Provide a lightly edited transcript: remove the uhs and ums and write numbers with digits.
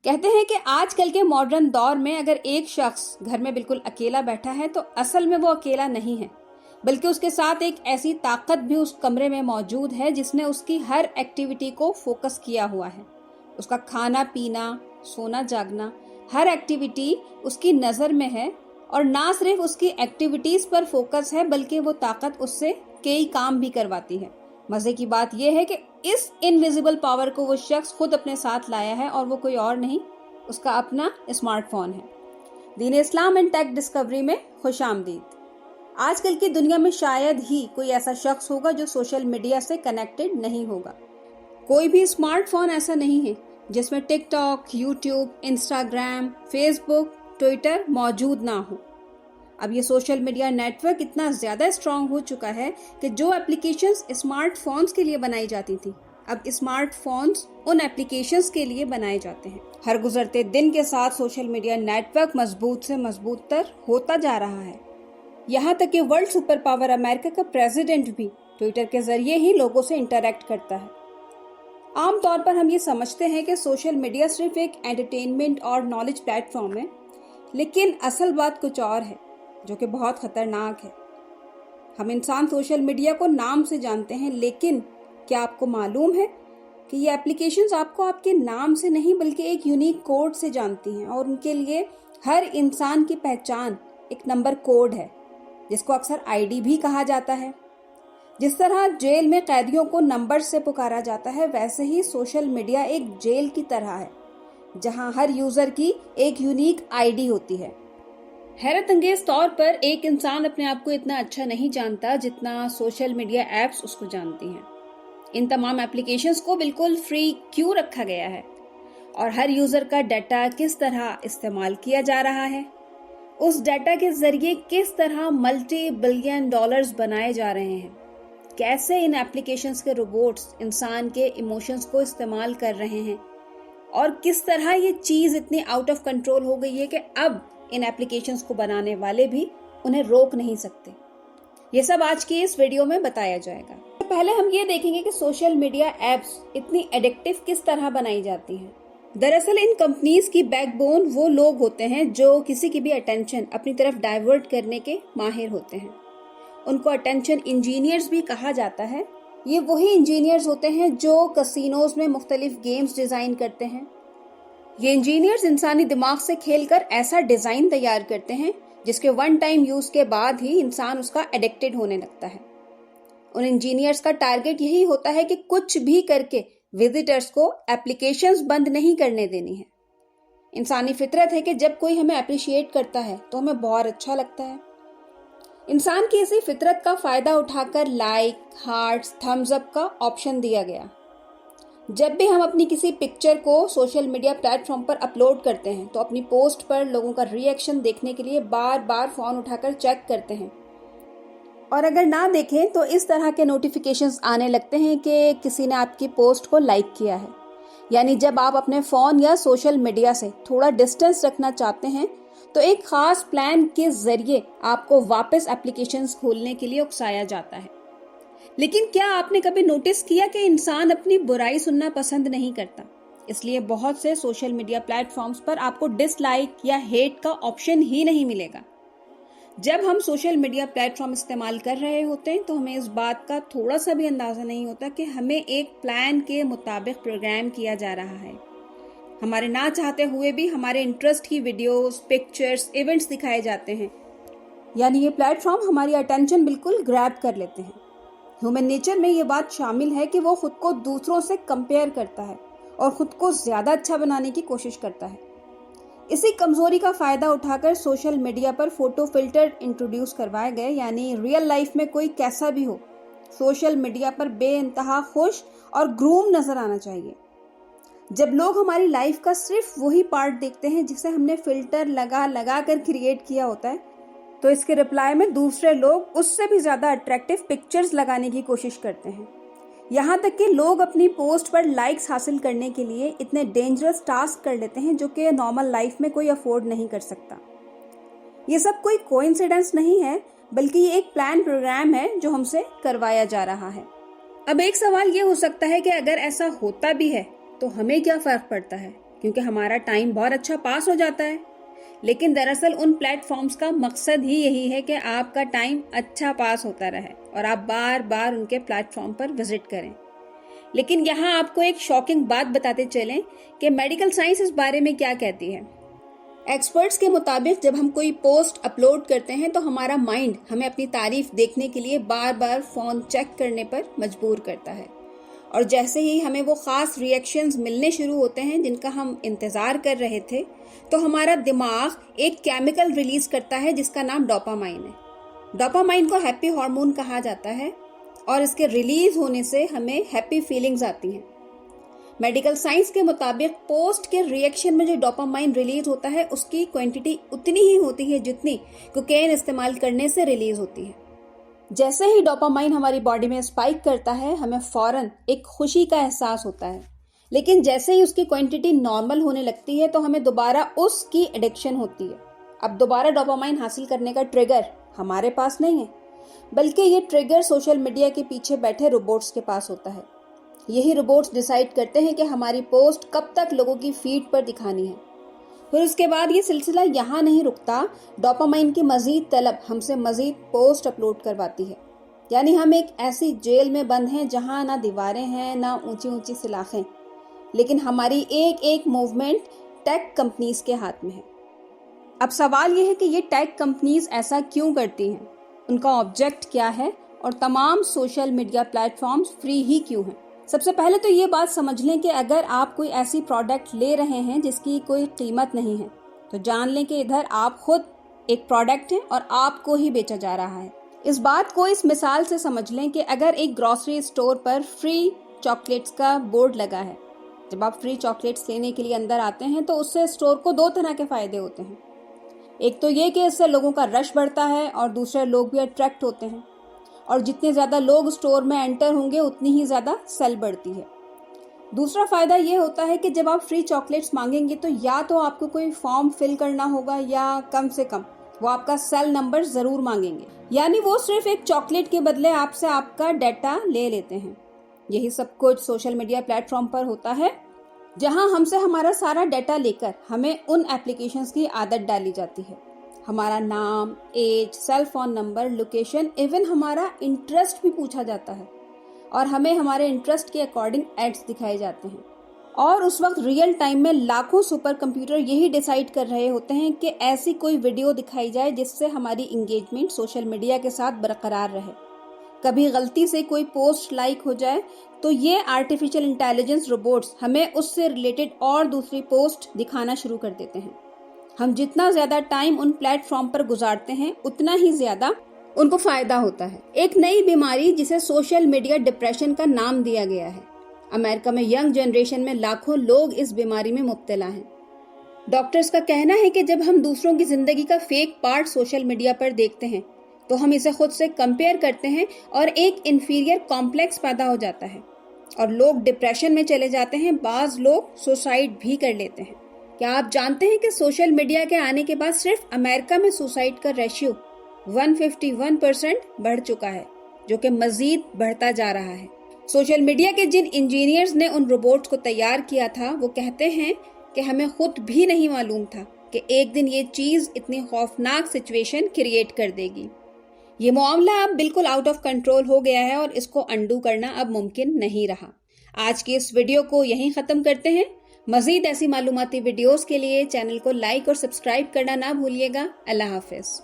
कहते हैं कि आजकल के मॉडर्न दौर में अगर एक शख्स घर में बिल्कुल अकेला बैठा है तो असल में वो अकेला नहीं है, बल्कि उसके साथ एक ऐसी ताकत भी उस कमरे में मौजूद है जिसने उसकी हर एक्टिविटी को फोकस किया हुआ है। उसका खाना पीना, सोना जागना, हर एक्टिविटी उसकी नज़र में है और ना सिर्फ उसकी एक्टिविटीज पर फोकस है बल्कि वो ताकत उससे कई काम भी करवाती है। मजे की बात यह है कि इस इनविजिबल पावर को वो शख्स खुद अपने साथ लाया है और वो कोई और नहीं, उसका अपना स्मार्टफोन है। दीन इस्लाम एंड टेक डिस्कवरी में खुशामदीद। आजकल की दुनिया में शायद ही कोई ऐसा शख्स होगा जो सोशल मीडिया से कनेक्टेड नहीं होगा। कोई भी स्मार्टफोन ऐसा नहीं है जिसमें TikTok, YouTube, Instagram, Facebook, Twitter मौजूद ना हो। अब ये सोशल मीडिया नेटवर्क इतना ज़्यादा स्ट्रांग हो चुका है कि जो एप्लीकेशंस स्मार्टफोन्स के लिए बनाई जाती थी, अब स्मार्टफोन्स उन एप्लीकेशंस के लिए बनाए जाते हैं। हर गुजरते दिन के साथ सोशल मीडिया नेटवर्क मजबूत से मजबूत तर होता जा रहा है। यहाँ तक कि वर्ल्ड सुपर पावर अमेरिका का प्रेसिडेंट भी ट्विटर के जरिए ही लोगों से इंटरेक्ट करता है। आमतौर पर हम ये समझते हैं कि सोशल मीडिया सिर्फ एक एंटरटेनमेंट और नॉलेज प्लेटफॉर्म है, लेकिन असल बात कुछ और है जो कि बहुत खतरनाक है। हम इंसान सोशल मीडिया को नाम से जानते हैं, लेकिन क्या आपको मालूम है कि ये एप्लीकेशंस आपको आपके नाम से नहीं बल्कि एक यूनिक कोड से जानती हैं और उनके लिए हर इंसान की पहचान एक नंबर कोड है जिसको अक्सर आईडी भी कहा जाता है। जिस तरह जेल में कैदियों को नंबर से पुकारा जाता है, वैसे ही सोशल मीडिया एक जेल की तरह है जहां हर यूजर की एक यूनिक आईडी होती है। हैरत अंगेज तौर पर एक इंसान अपने आप को इतना अच्छा नहीं जानता जितना सोशल मीडिया एप्स उसको जानती हैं। इन तमाम एप्लीकेशंस को बिल्कुल फ्री क्यों रखा गया है और हर यूजर का डाटा किस तरह इस्तेमाल किया जा रहा है, उस डाटा के जरिए किस तरह मल्टी बिलियन डॉलर्स बनाए जा रहे हैं, कैसे इन एप्लीकेशंस के रोबोट्स इंसान के इमोशंस को इस्तेमाल कर रहे हैं और किस तरह ये चीज इतनी आउट ऑफ कंट्रोल हो गई है कि अब इन एप्लीकेशंस को बनाने वाले भी उन्हें रोक नहीं सकते। ये सब आज की इस वीडियो में बताया जाएगा। तो पहले हम ये देखेंगे कि सोशल मीडिया एप्स इतनी एडिक्टिव किस तरह बनाई जाती हैं। दरअसल इन कंपनीज की बैकबोन वो लोग होते हैं जो किसी की भी अटेंशन अपनी तरफ डाइवर्ट करने के माहिर होते हैं। उनको अटेंशन इंजीनियर्स भी कहा जाता है। ये वही इंजीनियर्स होते हैं जो कसिनोज में मुख्तलिफ गेम्स डिजाइन करते हैं। ये इंजीनियर्स इंसानी दिमाग से खेलकर ऐसा डिजाइन तैयार करते हैं जिसके वन टाइम यूज के बाद ही इंसान उसका एडिक्टेड होने लगता है। उन इंजीनियर्स का टारगेट यही होता है कि कुछ भी करके विजिटर्स को एप्लीकेशंस बंद नहीं करने देनी है। इंसानी फितरत है कि जब कोई हमें अप्रिशिएट करता है तो हमें बहुत अच्छा लगता है। इंसान की इसी फितरत का फायदा उठाकर लाइक, हार्ट्स, थम्स अप का ऑप्शन दिया गया। जब भी हम अपनी किसी पिक्चर को सोशल मीडिया प्लेटफॉर्म पर अपलोड करते हैं तो अपनी पोस्ट पर लोगों का रिएक्शन देखने के लिए बार बार फोन उठाकर चेक करते हैं और अगर ना देखें तो इस तरह के नोटिफिकेशंस आने लगते हैं कि किसी ने आपकी पोस्ट को लाइक किया है। यानी जब आप अपने फ़ोन या सोशल मीडिया से थोड़ा डिस्टेंस रखना चाहते हैं तो एक ख़ास प्लान के ज़रिए आपको वापस एप्लीकेशंस खोलने के लिए उकसाया जाता है। लेकिन क्या आपने कभी नोटिस किया कि इंसान अपनी बुराई सुनना पसंद नहीं करता, इसलिए बहुत से सोशल मीडिया प्लेटफॉर्म्स पर आपको डिसलाइक या हेट का ऑप्शन ही नहीं मिलेगा। जब हम सोशल मीडिया प्लेटफॉर्म इस्तेमाल कर रहे होते हैं तो हमें इस बात का थोड़ा सा भी अंदाजा नहीं होता कि हमें एक प्लान के मुताबिक प्रोग्राम किया जा रहा है। हमारे ना चाहते हुए भी हमारे इंटरेस्ट की वीडियोस, पिक्चर्स, इवेंट्स दिखाए जाते हैं। यानी ये प्लेटफॉर्म हमारी अटेंशन बिल्कुल ग्रैब कर लेते हैं। ह्यूमन नेचर में ये बात शामिल है कि वो खुद को दूसरों से कंपेयर करता है और खुद को ज़्यादा अच्छा बनाने की कोशिश करता है। इसी कमज़ोरी का फ़ायदा उठाकर सोशल मीडिया पर फोटो फिल्टर इंट्रोड्यूस करवाए गए। यानी रियल लाइफ में कोई कैसा भी हो, सोशल मीडिया पर बेइंतहा खुश और ग्रूम नज़र आना चाहिए। जब लोग हमारी लाइफ का सिर्फ वही पार्ट देखते हैं जिसे हमने फिल्टर लगा कर क्रिएट किया होता है, तो इसके रिप्लाई में दूसरे लोग उससे भी ज़्यादा अट्रैक्टिव पिक्चर्स लगाने की कोशिश करते हैं। यहाँ तक कि लोग अपनी पोस्ट पर लाइक्स हासिल करने के लिए इतने डेंजरस टास्क कर लेते हैं जो कि नॉर्मल लाइफ में कोई अफोर्ड नहीं कर सकता। ये सब कोई कोइंसिडेंस नहीं है, बल्कि ये एक प्लान प्रोग्राम है जो हमसे करवाया जा रहा है। अब एक सवाल ये हो सकता है कि अगर ऐसा होता भी है तो हमें क्या फ़र्क पड़ता है, क्योंकि हमारा टाइम बहुत अच्छा पास हो जाता है। लेकिन दरअसल उन प्लेटफॉर्म्स का मकसद ही यही है कि आपका टाइम अच्छा पास होता रहे और आप बार बार उनके प्लेटफॉर्म पर विजिट करें। लेकिन यहाँ आपको एक शॉकिंग बात बताते चलें कि मेडिकल साइंस इस बारे में क्या कहती है। एक्सपर्ट्स के मुताबिक जब हम कोई पोस्ट अपलोड करते हैं तो हमारा माइंड हमें अपनी तारीफ देखने के लिए बार बार फोन चेक करने पर मजबूर करता है, और जैसे ही हमें वो खास रिएक्शंस मिलने शुरू होते हैं जिनका हम इंतजार कर रहे थे, तो हमारा दिमाग एक केमिकल रिलीज करता है जिसका नाम डोपामाइन है। डोपामाइन को हैप्पी हार्मोन कहा जाता है और इसके रिलीज होने से हमें हैप्पी फीलिंग्स आती हैं। मेडिकल साइंस के मुताबिक पोस्ट के रिएक्शन में जो डोपामाइन रिलीज होता है उसकी क्वांटिटी उतनी ही होती है जितनी कोकेन इस्तेमाल करने से रिलीज होती है। जैसे ही डोपामाइन हमारी बॉडी में स्पाइक करता है, हमें फौरन एक खुशी का एहसास होता है, लेकिन जैसे ही उसकी क्वांटिटी नॉर्मल होने लगती है तो हमें दोबारा उसकी एडिक्शन होती है। अब दोबारा डोपामाइन हासिल करने का ट्रिगर हमारे पास नहीं है, बल्कि ये ट्रिगर सोशल मीडिया के पीछे बैठे रोबोट्स के पास होता है। यही रोबोट्स डिसाइड करते हैं कि हमारी पोस्ट कब तक लोगों की फीड पर दिखानी है। फिर उसके बाद ये सिलसिला यहाँ नहीं रुकता, डोपामाइन की मजीद तलब हमसे मजीद पोस्ट अपलोड करवाती है। यानी हम एक ऐसी जेल में बंद हैं जहाँ ना दीवारें हैं ना ऊंची ऊंची सलाखें, लेकिन हमारी एक एक मूवमेंट टेक कंपनीज के हाथ में है। अब सवाल यह है कि ये टेक कंपनीज ऐसा क्यों करती हैं, उनका ऑब्जेक्ट क्या है और तमाम सोशल मीडिया प्लेटफॉर्म्स फ्री ही क्यों हैं। सबसे पहले तो ये बात समझ लें कि अगर आप कोई ऐसी प्रोडक्ट ले रहे हैं जिसकी कोई कीमत नहीं है, तो जान लें कि इधर आप खुद एक प्रोडक्ट हैं और आपको ही बेचा जा रहा है। इस बात को इस मिसाल से समझ लें कि अगर एक ग्रोसरी स्टोर पर फ्री चॉकलेट्स का बोर्ड लगा है, जब आप फ्री चॉकलेट्स लेने के लिए अंदर आते हैं तो उससे स्टोर को दो तरह के फायदे होते हैं। एक तो ये कि इससे लोगों का रश बढ़ता है और दूसरे लोग भी अट्रैक्ट होते हैं, और जितने ज़्यादा लोग स्टोर में एंटर होंगे उतनी ही ज़्यादा सेल बढ़ती है। दूसरा फ़ायदा ये होता है कि जब आप फ्री चॉकलेट्स मांगेंगे तो या तो आपको कोई फॉर्म फिल करना होगा या कम से कम वो आपका सेल नंबर ज़रूर मांगेंगे, यानी वो सिर्फ एक चॉकलेट के बदले आपसे आपका डाटा ले लेते हैं। यही सब कुछ सोशल मीडिया प्लेटफॉर्म पर होता है, जहां हमसे हमारा सारा डाटा लेकर हमें उन एप्लीकेशंस की आदत डाली जाती है। हमारा नाम, age, cell phone number, location, even हमारा इंटरेस्ट भी पूछा जाता है और हमें हमारे इंटरेस्ट के अकॉर्डिंग एड्स दिखाए जाते हैं। और उस वक्त रियल टाइम में लाखों सुपर कंप्यूटर यही डिसाइड कर रहे होते हैं कि ऐसी कोई वीडियो दिखाई जाए जिससे हमारी इंगेजमेंट सोशल मीडिया के साथ बरकरार रहे। कभी गलती से कोई पोस्ट लाइक हो जाए तो ये आर्टिफिशियल इंटेलिजेंस रोबोट्स हमें उससे रिलेटेड और दूसरी पोस्ट दिखाना शुरू कर देते हैं। हम जितना ज्यादा टाइम उन प्लेटफॉर्म पर गुजारते हैं उतना ही ज्यादा उनको फायदा होता है। एक नई बीमारी जिसे सोशल मीडिया डिप्रेशन का नाम दिया गया है। अमेरिका में यंग जनरेशन में लाखों लोग इस बीमारी में मुब्तला हैं। डॉक्टर्स का कहना है कि जब हम दूसरों की जिंदगी का फेक पार्ट सोशल मीडिया पर देखते हैं तो हम इसे खुद से कंपेयर करते हैं और एक इंफीरियर कॉम्प्लेक्स पैदा हो जाता है और लोग डिप्रेशन में चले जाते हैं। बाज लोग सुसाइड भी कर लेते हैं। क्या आप जानते हैं कि सोशल मीडिया के आने के बाद सिर्फ अमेरिका में सुसाइड का रेशियो 151% बढ़ चुका है, जो कि मजीद बढ़ता जा रहा है। सोशल मीडिया के जिन इंजीनियर्स ने उन रोबोट्स को तैयार किया था वो कहते हैं कि हमें खुद भी नहीं मालूम था कि एक दिन ये चीज इतनी खौफनाक सिचुएशन क्रिएट कर देगी। ये मामला अब बिल्कुल आउट ऑफ कंट्रोल हो गया है और इसको अंडू करना अब मुमकिन नहीं रहा। आज की इस वीडियो को यहीं खत्म करते हैं। मजीद ऐसी मालूमाती वीडियोस के लिए चैनल को लाइक और सब्सक्राइब करना ना भूलिएगा। अल्लाह हाफिज।